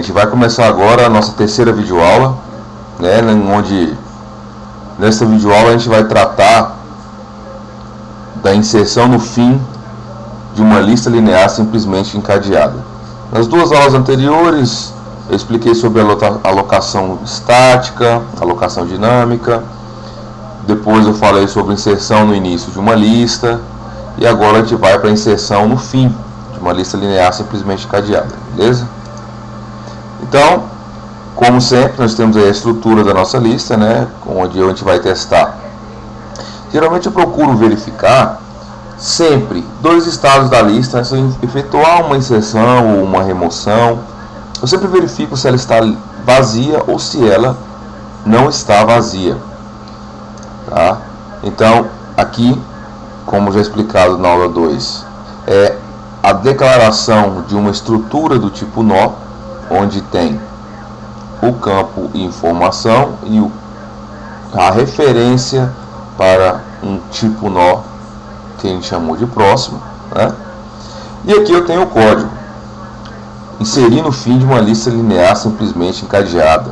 gente, vai começar agora a nossa terceira videoaula, né, onde nessa videoaula a gente vai tratar da inserção no fim de uma lista linear simplesmente encadeada. Nas duas aulas anteriores eu expliquei sobre a alocação estática, alocação dinâmica, depois eu falei sobre inserção no início de uma lista, e agora a gente vai para a inserção no fim de uma lista linear simplesmente encadeada, beleza? Então, como sempre, nós temos aí a estrutura da nossa lista, né, onde a gente vai testar. Geralmente eu procuro verificar sempre dois estados da lista, se eu efetuar uma inserção ou uma remoção, eu sempre verifico se ela está vazia ou se ela não está vazia. Tá? Então, aqui, como já explicado na aula 2, é a declaração de uma estrutura do tipo nó, onde tem o campo informação e a referência para um tipo nó que a gente chamou de próximo, né? E aqui eu tenho o código: inserir no fim de uma lista linear simplesmente encadeada.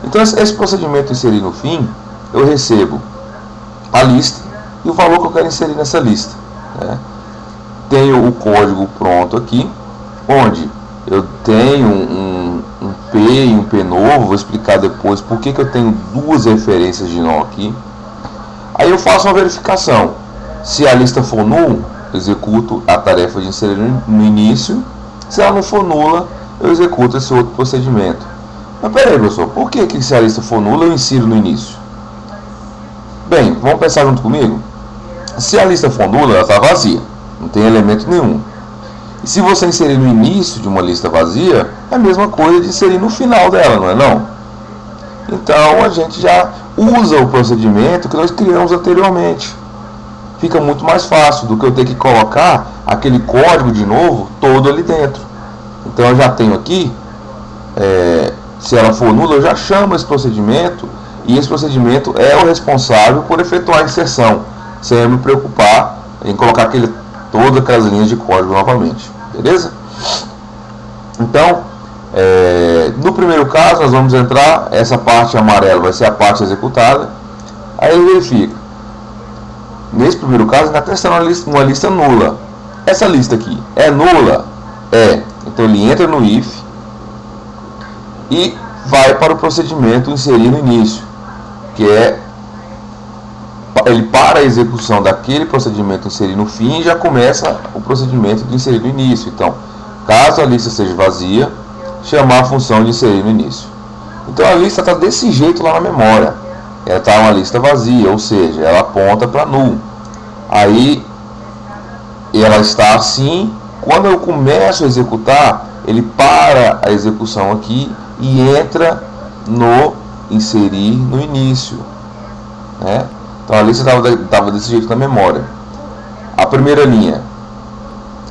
Então esse procedimento de inserir no fim, eu recebo a lista e o valor que eu quero inserir nessa lista, né? Tenho o código pronto aqui, onde eu tenho um P e um P novo. Vou explicar depois por que eu tenho duas referências de nó aqui. Aí eu faço uma verificação. Se a lista for null, eu executo a tarefa de inserir no início. Se ela não for nula, eu executo esse outro procedimento. Mas peraí, professor, por que se a lista for nula eu insiro no início? Bem, vamos pensar junto comigo? Se a lista for nula, ela está vazia, não tem elemento nenhum. E se você inserir no início de uma lista vazia, é a mesma coisa de inserir no final dela, não é não? Então a gente já usa o procedimento que nós criamos anteriormente. Fica muito mais fácil do que eu ter que colocar aquele código de novo todo ali dentro. Então eu já tenho aqui, se ela for nula, eu já chamo esse procedimento, e esse procedimento é o responsável por efetuar a inserção, sem eu me preocupar em colocar todas aquelas linhas de código novamente, beleza? Então, no primeiro caso nós vamos entrar, essa parte amarela vai ser a parte executada. Aí ele verifica. Nesse primeiro caso, ele está testando uma lista nula. Essa lista aqui é nula? É. Então ele entra no if e vai para o procedimento inserir no início, que é ele para a execução daquele procedimento inserir no fim e já começa o procedimento de inserir no início. Então, caso a lista seja vazia, chamar a função de inserir no início. Então a lista está desse jeito lá na memória. Ela está uma lista vazia, ou seja, ela aponta para null. Aí ela está assim. Quando eu começo a executar, ele para a execução aqui e entra no inserir no início, né? Então a lista estava desse jeito na memória. A primeira linha,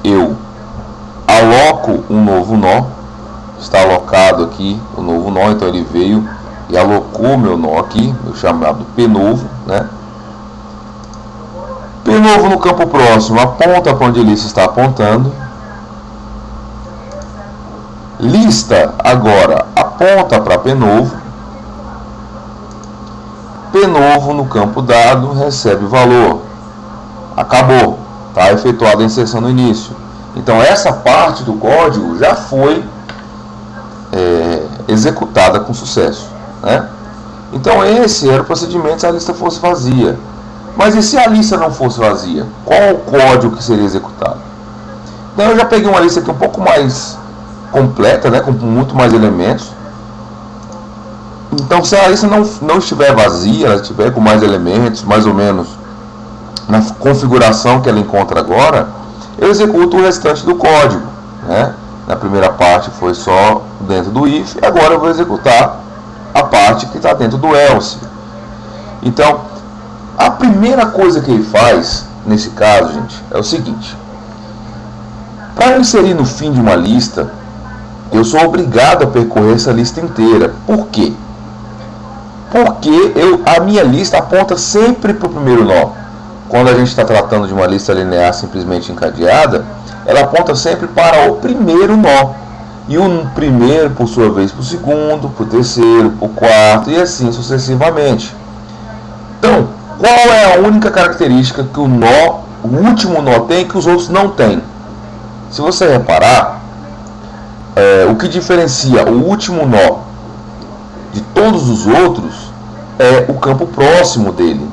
eu aloco um novo nó. Está alocado aqui o novo nó, então ele veio e alocou meu nó aqui, meu chamado P novo, né? P novo no campo próximo aponta para onde a lista está apontando. Lista agora aponta para P novo. P novo no campo dado recebe valor. Acabou, está efetuada a inserção no início. Então essa parte do código já foi executada com sucesso, né? Então esse era o procedimento se a lista fosse vazia. Mas e se a lista não fosse vazia? Qual o código que seria executado? Então eu já peguei uma lista aqui um pouco mais completa, né, com muito mais elementos. Então se a lista não estiver vazia, ela estiver com mais elementos, mais ou menos na configuração que ela encontra agora, eu executo o restante do código, né? Na primeira parte foi só dentro do if, e agora eu vou executar a parte que está dentro do else. Então, a primeira coisa que ele faz, nesse caso, gente, é o seguinte. Para inserir no fim de uma lista, eu sou obrigado a percorrer essa lista inteira. Por quê? Porque a minha lista aponta sempre para o primeiro nó. Quando a gente está tratando de uma lista linear simplesmente encadeada, ela aponta sempre para o primeiro nó. e o primeiro, por sua vez, para o segundo, para o terceiro, para o quarto, e assim sucessivamente. Então, qual é a única característica que o último nó tem que os outros não têm? Se você reparar, o que diferencia o último nó de todos os outros é o campo próximo dele.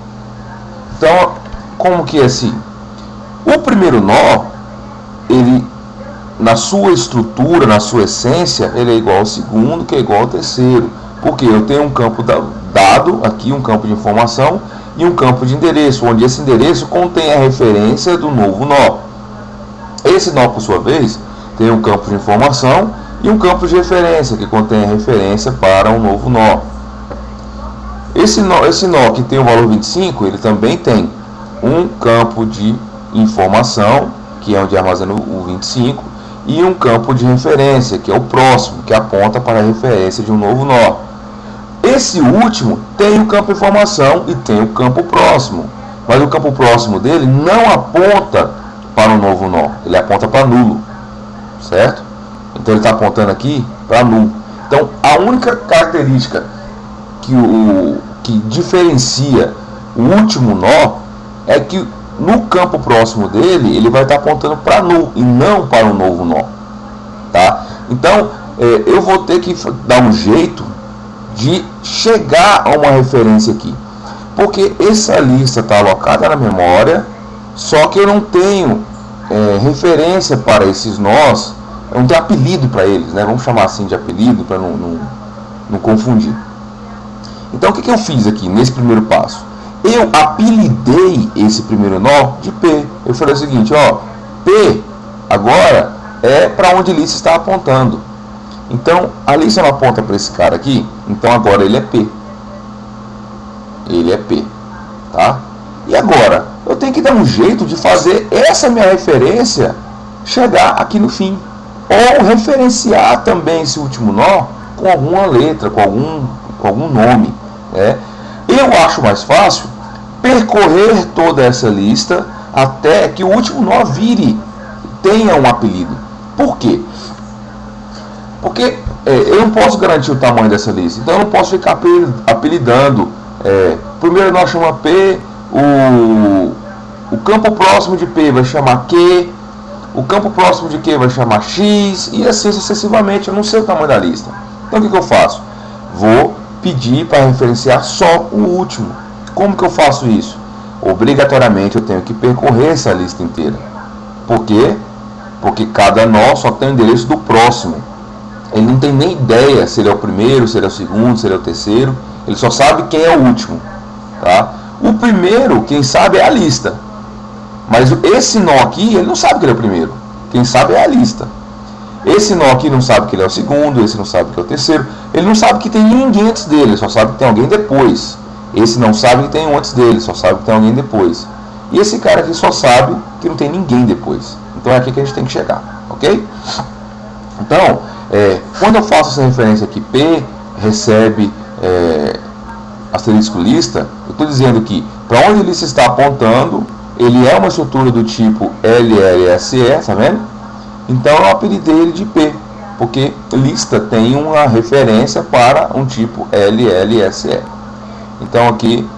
Então, como que é assim? O primeiro nó, ele, na sua estrutura, na sua essência, ele é igual ao segundo, que é igual ao terceiro. Porque eu tenho um campo dado aqui, um campo de informação, e um campo de endereço, onde esse endereço contém a referência do novo nó. Esse nó, por sua vez, tem um campo de informação e um campo de referência, que contém a referência para um novo nó. Esse nó que tem o valor 25, ele também tem um campo de informação, que é onde armazena o 25, e um campo de referência, que é o próximo, que aponta para a referência de um novo nó. Esse último tem o campo de informação e tem o campo próximo, mas o campo próximo dele não aponta para um novo nó, ele aponta para nulo, certo? Então ele está apontando aqui para nulo. Então a única característica que diferencia o último nó é que no campo próximo dele ele vai estar apontando para nulo e não para um novo nó, tá? Então eu vou ter que dar um jeito de chegar a uma referência aqui, porque essa lista está alocada na memória, só que eu não tenho referência para esses nós, eu não tenho apelido para eles, né? Vamos chamar assim de apelido para não confundir. Então o que eu fiz aqui nesse primeiro passo? Eu apelidei esse primeiro nó de P. Eu falei o seguinte, ó, P agora é para onde a lista está apontando. Então a lista não aponta para esse cara aqui, então agora ele é P. Ele é P, tá? E agora eu tenho que dar um jeito de fazer essa minha referência chegar aqui no fim, ou referenciar também esse último nó com alguma letra, com algum nome, né? Eu acho mais fácil percorrer toda essa lista até que o último nó tenha um apelido. Por quê? Porque eu não posso garantir o tamanho dessa lista, então eu não posso ficar apelidando. Primeiro nó chama P, o campo próximo de P vai chamar Q, o campo próximo de Q vai chamar X, e assim sucessivamente. Eu não sei o tamanho da lista. Então o que eu faço? Vou pedir para referenciar só o último. Como que eu faço isso? Obrigatoriamente eu tenho que percorrer essa lista inteira. Por quê? Porque cada nó só tem o endereço do próximo. Ele não tem nem ideia se ele é o primeiro, se ele é o segundo, se ele é o terceiro. Ele só sabe quem é o último, tá? O primeiro, quem sabe, é a lista. Mas esse nó aqui, ele não sabe que ele é o primeiro. Quem sabe é a lista. Esse nó aqui não sabe que ele é o segundo, esse não sabe que é o terceiro. Ele não sabe que tem ninguém antes dele, só sabe que tem alguém depois. Esse não sabe que tem um antes dele, só sabe que tem alguém depois. E esse cara aqui só sabe que não tem ninguém depois. Então é aqui que a gente tem que chegar, ok? Então, quando eu faço essa referência aqui, P recebe asterisco lista, eu estou dizendo que para onde ele se está apontando, ele é uma estrutura do tipo LLSE, tá vendo? Então eu apelidei ele de P, porque lista tem uma referência para um tipo LLSE. Então aqui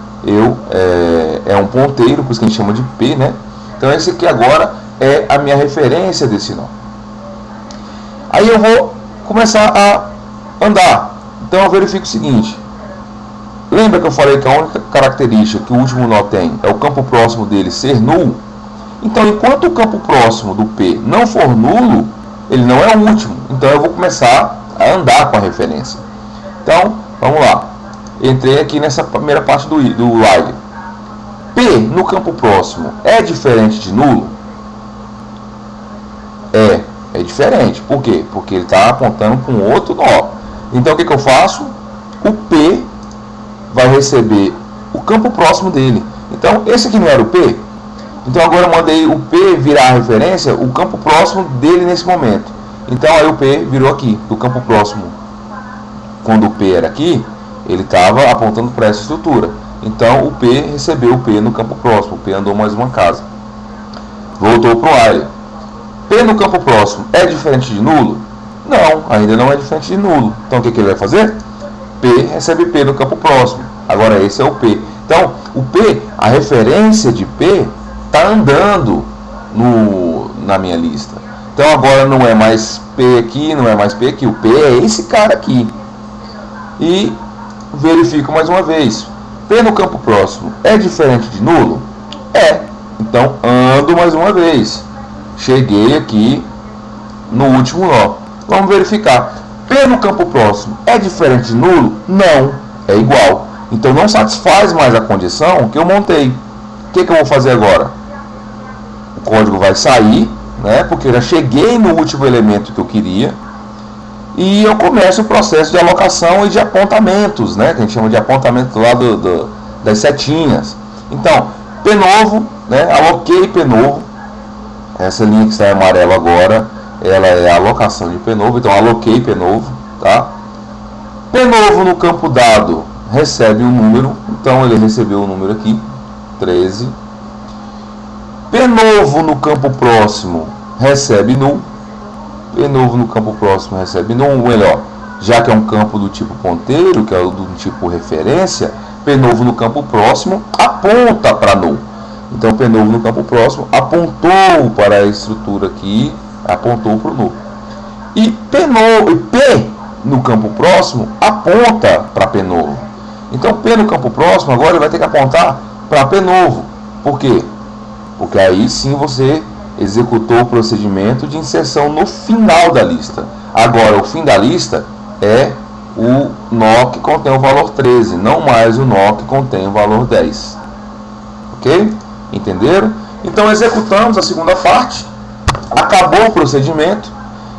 é um ponteiro, por isso que a gente chama de P, né? Então esse aqui agora é a minha referência desse nó. Aí eu vou começar a andar. Então eu verifico o seguinte. Lembra que eu falei que a única característica que o último nó tem é o campo próximo dele ser nulo? Então, enquanto o campo próximo do P não for nulo, ele não é o último. Então eu vou começar a andar com a referência. Então, vamos lá. Entrei aqui nessa primeira parte do while. P no campo próximo é diferente de nulo? É diferente. Por quê? Porque ele está apontando com outro nó. Então o que eu faço? O P vai receber o campo próximo dele. Então esse aqui não era o P? Então agora eu mandei o P virar a referência, o campo próximo dele nesse momento. Então aí o P virou aqui, do campo próximo. Quando o P era aqui, ele estava apontando para essa estrutura. Então o P recebeu o P no campo próximo. O P andou mais uma casa. Voltou para o while. P no campo próximo é diferente de nulo? Não, ainda não é diferente de nulo. Então o que ele vai fazer? P recebe P no campo próximo. Agora esse é o P. Então o P, a referência de P está andando na minha lista. Então agora não é mais P aqui, não é mais P aqui. O P é esse cara aqui. E verifico mais uma vez. P no campo próximo é diferente de nulo? É. Então ando mais uma vez. Cheguei aqui no último nó. Vamos verificar. P no campo próximo é diferente de nulo? Não. É igual. Então não satisfaz mais a condição que eu montei. O que eu vou fazer agora? O código vai sair, né? Porque eu já cheguei no último elemento que eu queria. E eu começo o processo de alocação e de apontamentos, né? Que a gente chama de apontamento lá das setinhas. Então, P novo, né? Aloquei P novo. Essa linha que está em amarelo agora, ela é a alocação de P novo. Então, aloquei P novo, tá? P novo no campo dado recebe um número. Então, ele recebeu o número aqui, 13. P novo no campo próximo recebe null. P novo no campo próximo recebe null, ou melhor, já que é um campo do tipo ponteiro, que é do tipo referência, P novo no campo próximo aponta para null. Então P novo no campo próximo apontou para a estrutura aqui, apontou para o null. E P no campo próximo aponta para P novo. Então P no campo próximo agora vai ter que apontar para P novo. Por quê? Porque aí sim você executou o procedimento de inserção no final da lista. Agora, o fim da lista é o nó que contém o valor 13, não mais o nó que contém o valor 10. Ok? Entenderam? Então, executamos a segunda parte, acabou o procedimento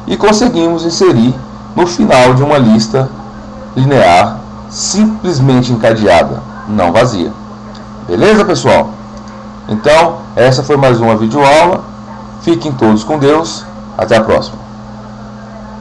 e conseguimos inserir no final de uma lista linear simplesmente encadeada, não vazia. Beleza, pessoal? Então, essa foi mais uma videoaula. Fiquem todos com Deus. Até a próxima.